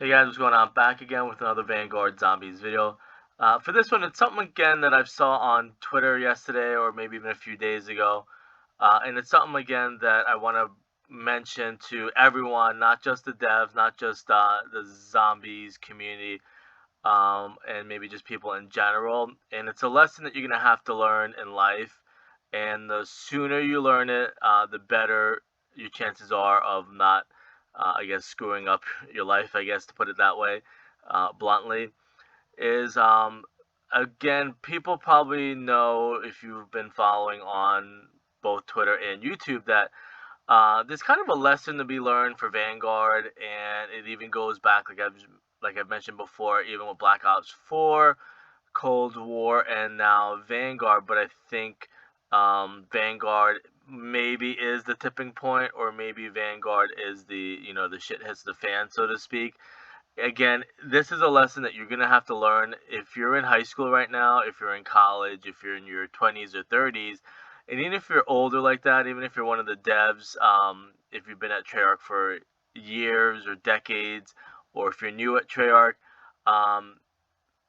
Hey guys, what's going on? Back again with another Vanguard Zombies video. For this one, it's something again that I saw on Twitter yesterday or maybe even a few days ago. And it's something again that I want to mention to everyone, not just the devs, not just the zombies community, and maybe just people in general. And it's a lesson that you're going to have to learn in life. And the sooner you learn it, the better your chances are of not, I guess, screwing up your life, I guess, to put it that way, bluntly. Is again, people probably know if you've been following on both Twitter and YouTube that there's kind of a lesson to be learned for Vanguard, and it even goes back, like I've mentioned before, even with Black Ops 4, Cold War, and now Vanguard. But I think Vanguard maybe is the tipping point, or maybe Vanguard is the shit hits the fan, so to speak. Again, this is a lesson that you're gonna have to learn if you're in high school right now, if you're in college, if you're in your 20s or 30s, and even if you're older like that, even if you're one of the devs, if you've been at Treyarch for years or decades, or if you're new at Treyarch, um,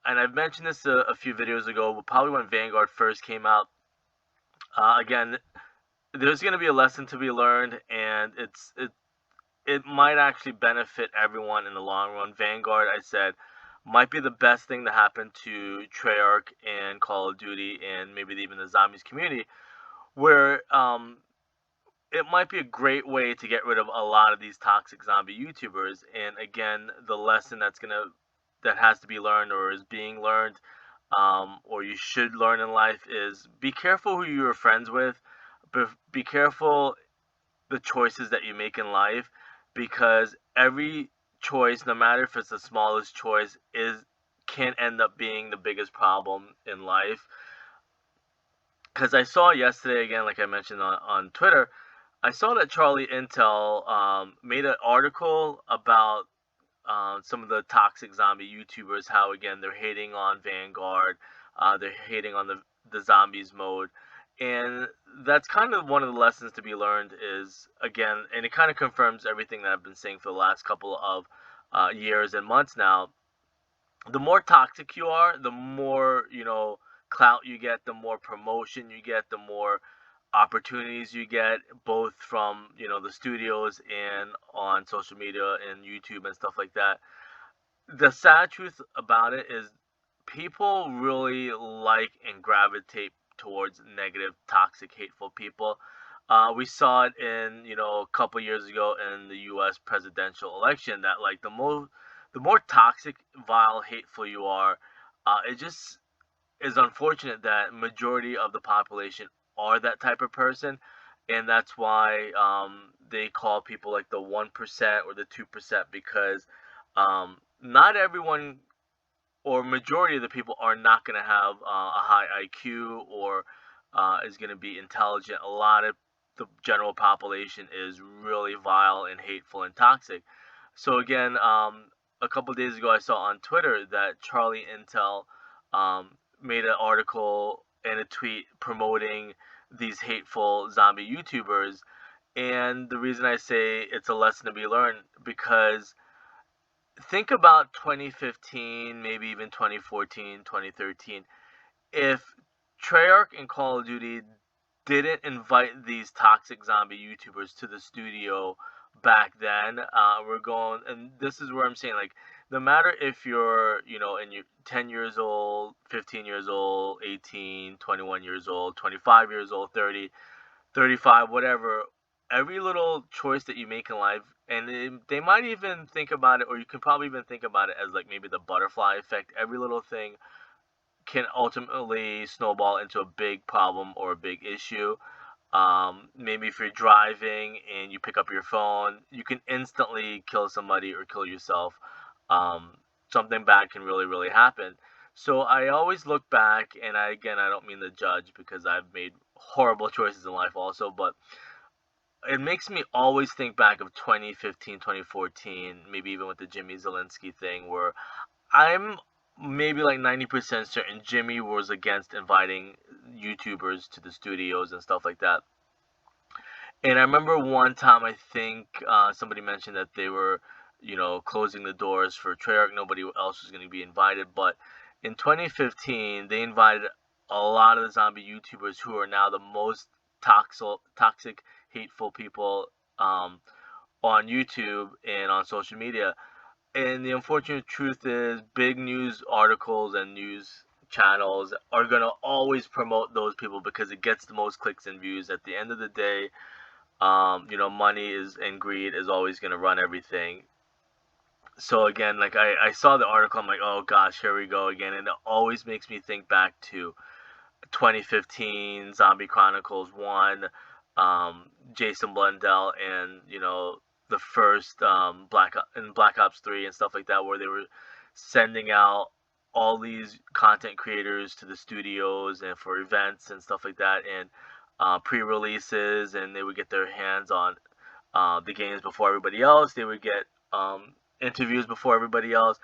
and I've mentioned this a few videos ago, but probably when Vanguard first came out. Again, there's going to be a lesson to be learned, and it might actually benefit everyone in the long run. Vanguard, I said, might be the best thing to happen to Treyarch and Call of Duty, and maybe even the zombies community, where it might be a great way to get rid of a lot of these toxic zombie YouTubers. And again, the lesson that has to be learned or is being learned, or you should learn in life, is be careful who you're friends with. Be careful the choices that you make in life, because every choice, no matter if it's the smallest choice, can end up being the biggest problem in life. Because I saw yesterday, again, like I mentioned on Twitter, I saw that Charlie Intel made an article about some of the toxic zombie YouTubers, how again they're hating on Vanguard, they're hating on the zombies mode, and that's kind of one of the lessons to be learned. Is again, and it kind of confirms everything that I've been saying for the last couple of years and months now. The more toxic you are, the more clout you get, the more promotion you get, the more opportunities you get, both from the studios and on social media and YouTube and stuff like that. The sad truth about it is people really like and gravitate towards negative, toxic, hateful people. We saw it in a couple years ago in the U.S. presidential election, that like the more toxic, vile, hateful you are, it just is unfortunate that majority of the population are that type of person, and that's why they call people like the 1% or the 2%, because not everyone or majority of the people are not going to have a high IQ or is going to be intelligent. A lot of the general population is really vile and hateful and toxic. So again, a couple of days ago, I saw on Twitter that Charlie Intel made an article and a tweet promoting these hateful zombie YouTubers. And the reason I say it's a lesson to be learned, because think about 2015, maybe even 2014, 2013. If Treyarch and Call of Duty didn't invite these toxic zombie YouTubers to the studio back then, and this is where I'm saying, like, no matter if you're, in your 10 years old, 15 years old, 18, 21 years old, 25 years old, 30, 35, whatever, every little choice that you make in life, and they might even think about it, or you can probably even think about it as like maybe the butterfly effect. Every little thing can ultimately snowball into a big problem or a big issue. Maybe if you're driving and you pick up your phone, you can instantly kill somebody or kill yourself. Um, Something bad can really, really happen. So I always look back, and again, I don't mean to judge, because I've made horrible choices in life also, but it makes me always think back of 2015, 2014, maybe even with the Jimmy Zelensky thing, where I'm maybe like 90% certain Jimmy was against inviting YouTubers to the studios and stuff like that. And I remember one time, I think somebody mentioned that they were, closing the doors for Treyarch. Nobody else was going to be invited. But in 2015, they invited a lot of the zombie YouTubers who are now the most toxic, hateful people on YouTube and on social media. And the unfortunate truth is, big news articles and news channels are going to always promote those people because it gets the most clicks and views. At the end of the day, money and greed is always going to run everything. So again, like I saw the article, I'm like, oh gosh, here we go again. And it always makes me think back to 2015 Zombie Chronicles 1, Jason Blundell, and the first Black Ops 3 and stuff like that, where they were sending out all these content creators to the studios and for events and stuff like that, and pre-releases, and they would get their hands on the games before everybody else. They would get interviews before everybody else.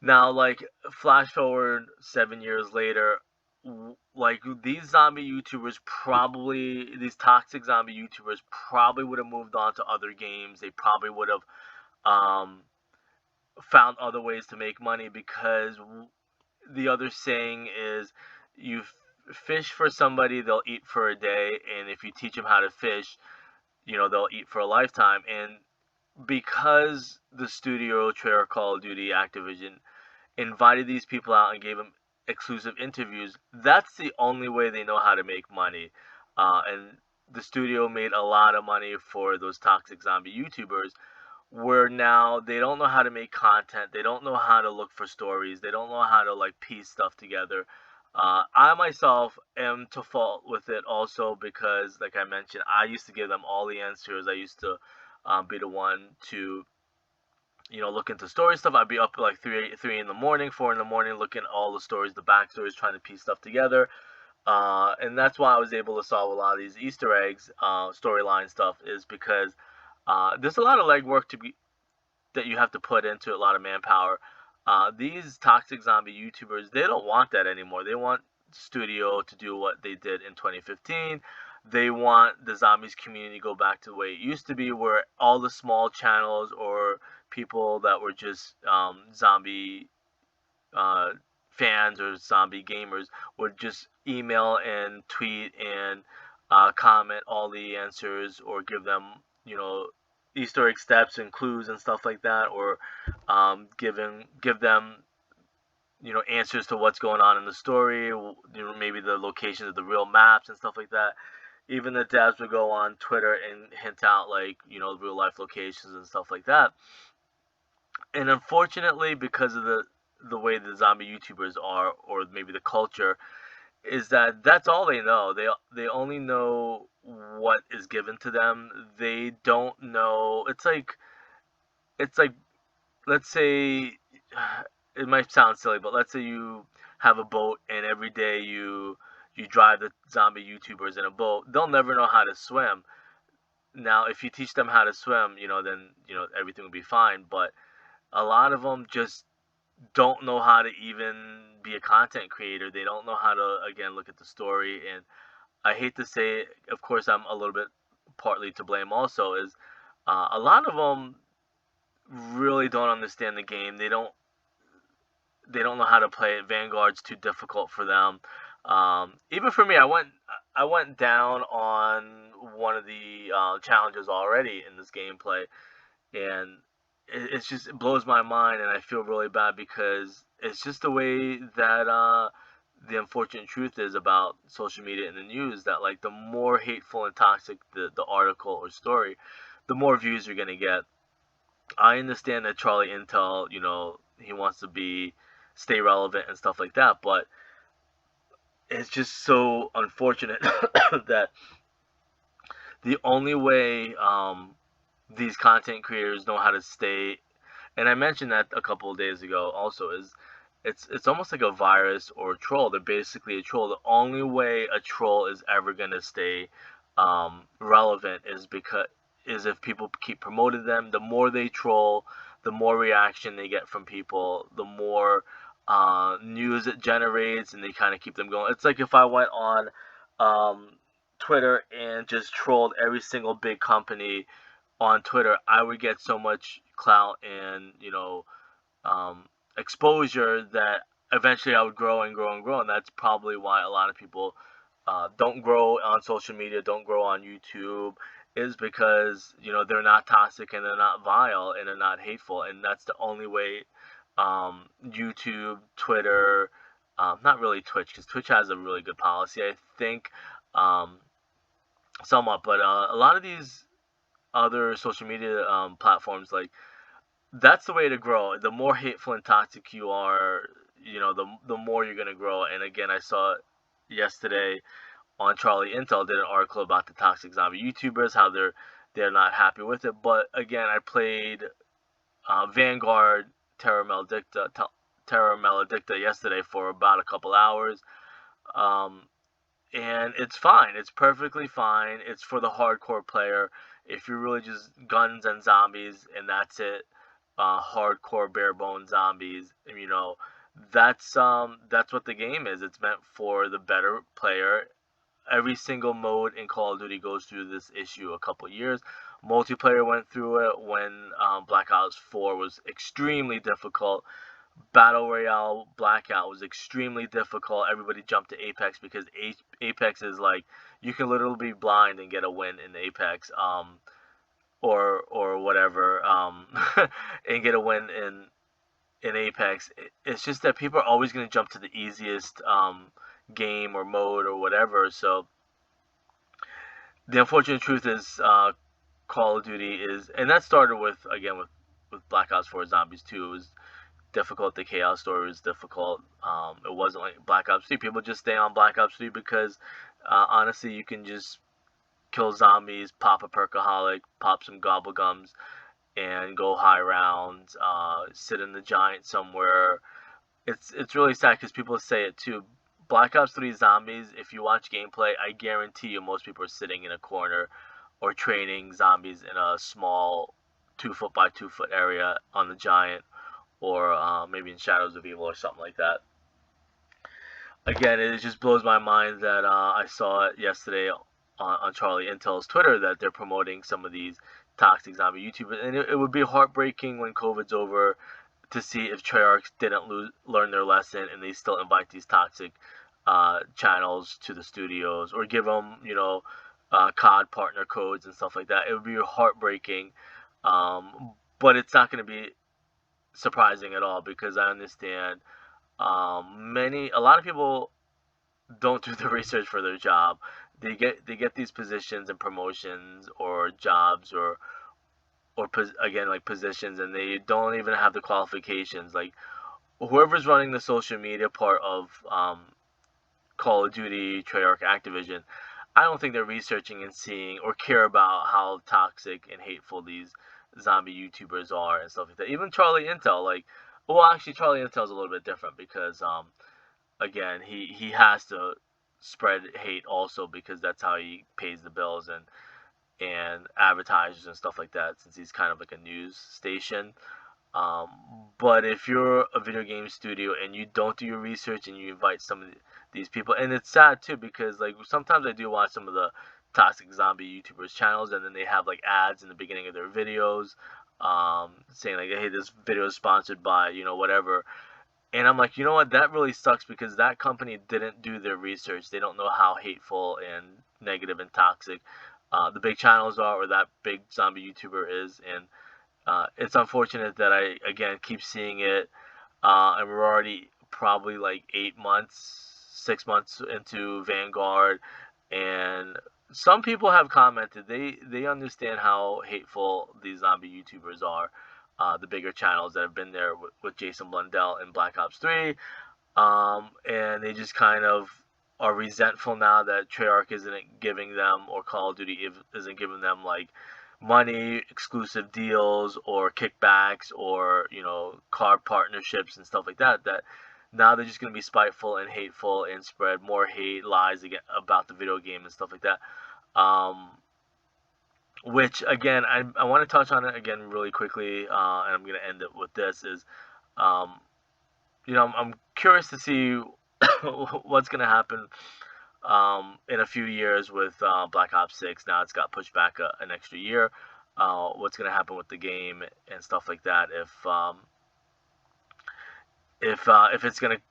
Now, like, flash forward 7 years later, like, these toxic zombie YouTubers probably would have moved on to other games. They probably would have found other ways to make money, because the other saying is, you fish for somebody, they'll eat for a day, and if you teach them how to fish, they'll eat for a lifetime. And because the studio, Treyarch, Call of Duty, Activision, invited these people out and gave them exclusive interviews, that's the only way they know how to make money. And the studio made a lot of money for those toxic zombie YouTubers, where now they don't know how to make content, they don't know how to look for stories, they don't know how to, like, piece stuff together. I myself am to fault with it also, because, like I mentioned, I used to give them all the answers. I used to be the one to look into story stuff. I'd be up at like 3 in the morning, 4 in the morning, looking at all the stories, the backstories, trying to piece stuff together. And that's why I was able to solve a lot of these Easter eggs, storyline stuff, is because there's a lot of legwork that you have to put into it, a lot of manpower. These toxic zombie YouTubers, they don't want that anymore. They want studio to do what they did in 2015. They want the zombies community to go back to the way it used to be, where all the small channels or people that were just zombie fans or zombie gamers would just email and tweet and comment all the answers, or give them Easter egg steps and clues and stuff like that, or give them answers to what's going on in the story, maybe the locations of the real maps and stuff like that. Even the devs would go on Twitter and hint out, like, real life locations and stuff like that. And unfortunately, because of the way the zombie YouTubers are, or maybe the culture, is that that's all they know. They only know what is given to them. They don't know. It's like let's say, it might sound silly, but let's say you have a boat, and every day you drive the zombie YouTubers in a boat. They'll never know how to swim. Now, if you teach them how to swim, then everything will be fine. But a lot of them just don't know how to even be a content creator. They don't know how to, again, look at the story. And I hate to say it, of course, I'm a little bit partly to blame also, is a lot of them really don't understand the game. They don't know how to play it. Vanguard's too difficult for them. Even for me, I went down on one of the challenges already in this gameplay, and it blows my mind, and I feel really bad, because it's just the way that the unfortunate truth is about social media and the news, that, like, the more hateful and toxic the article or story, the more views you're gonna get. I understand that Charlie Intel, he wants to stay relevant and stuff like that, but it's just so unfortunate that the only way these content creators know how to stay, and I mentioned that a couple of days ago also, is it's almost like a virus or a troll. They're basically a troll. The only way a troll is ever gonna stay relevant is if people keep promoting them. The more they troll, the more reaction they get from people, the more news it generates, and they kind of keep them going. It's like if I went on Twitter and just trolled every single big company on Twitter, I would get so much clout and exposure that eventually I would grow and grow and grow, and that's probably why a lot of people don't grow on social media, don't grow on YouTube, is because they're not toxic and they're not vile and they're not hateful, and that's the only way. YouTube, Twitter, not really Twitch, because Twitch has a really good policy, I think, um, somewhat, but a lot of these other social media platforms, like, that's the way to grow. The more hateful and toxic you are, the more you're gonna grow. And again, I saw it yesterday on Charlie Intel did an article about the toxic zombie YouTubers, how they're not happy with it. But again, I played Vanguard Terra Maledicta yesterday for about a couple hours. Um, and it's fine. It's perfectly fine. It's for the hardcore player. If you're really just guns and zombies and that's it, hardcore bare bone zombies, that's what the game is. It's meant for the better player. Every single mode in Call of Duty goes through this issue a couple years. Multiplayer went through it when Black Ops 4 was extremely difficult. Battle Royale Blackout was extremely difficult. Everybody jumped to Apex because Apex is like, you can literally be blind and get a win in Apex, or whatever, and get a win in Apex. It's just that people are always going to jump to the easiest game or mode or whatever. So the unfortunate truth is, Call of Duty is, and that started with, again, with Black Ops 4 Zombies 2. It was difficult. The Chaos story was difficult. It wasn't like Black Ops 3. People just stay on Black Ops 3 because honestly, you can just kill zombies, pop a perkaholic, pop some gobble gums, and go high rounds. Sit in the giant somewhere. It's really sad because people say it too. Black Ops 3 Zombies, if you watch gameplay, I guarantee you most people are sitting in a corner or training zombies in a small 2 foot by 2 foot area on the giant, or maybe in Shadows of Evil or something like that. Again, it just blows my mind that I saw it yesterday on Charlie Intel's Twitter that they're promoting some of these toxic zombie YouTubers, and it would be heartbreaking when COVID's over to see if Treyarch didn't learn their lesson and they still invite these toxic channels to the studios, or give them, COD partner codes and stuff like that. It would be heartbreaking, but it's not going to be surprising at all because I understand a lot of people don't do the research for their job. They get these positions and promotions or jobs or again, like, positions, and they don't even have the qualifications. Like, whoever's running the social media part of Call of Duty, Treyarch, Activision, I don't think they're researching and seeing or care about how toxic and hateful these zombie YouTubers are and stuff like that. Even Charlie Intel, like, well, actually, Charlie Intel's a little bit different because, again, he has to spread hate also because that's how he pays the bills and advertisers and stuff like that, since he's kind of like a news station. Um, but if you're a video game studio and you don't do your research and you invite some of these people, and it's sad too because, like, sometimes I do watch some of the toxic zombie YouTubers channels, and then they have like ads in the beginning of their videos, saying like, "Hey, this video is sponsored by whatever." And I'm like, you know what? That really sucks because that company didn't do their research. They don't know how hateful and negative and toxic the big channels are, or that big zombie YouTuber is, and it's unfortunate that I again keep seeing it, and we're already probably like 8 months, 6 months into Vanguard, and some people have commented they understand how hateful these zombie YouTubers are, the bigger channels that have been there with Jason Blundell in Black Ops 3, and they just kind of are resentful now that Treyarch isn't giving them, or Call of Duty isn't giving them, like, money, exclusive deals, or kickbacks, or card partnerships and stuff like that. That now they're just gonna be spiteful and hateful and spread more hate, lies again about the video game and stuff like that. Which again, I want to touch on it again really quickly, and I'm gonna end it with this: is um, I'm curious to see what's gonna happen in a few years with Black Ops 6. Now it's got pushed back an extra year. what's going to happen with the game and stuff like that. If it's going to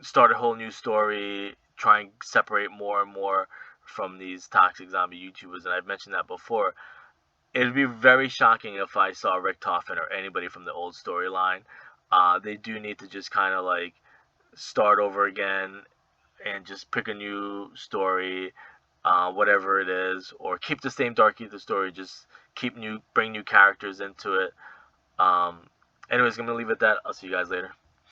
start a whole new story, try and separate more and more from these toxic zombie YouTubers, and I've mentioned that before. It'd be very shocking if I saw Rick Toffin or anybody from the old storyline. They do need to just kind of like start over again and just pick a new story, whatever it is, or keep the same Dark Aether story. Just bring new characters into it. Anyways, I'm gonna leave it at that. I'll see you guys later.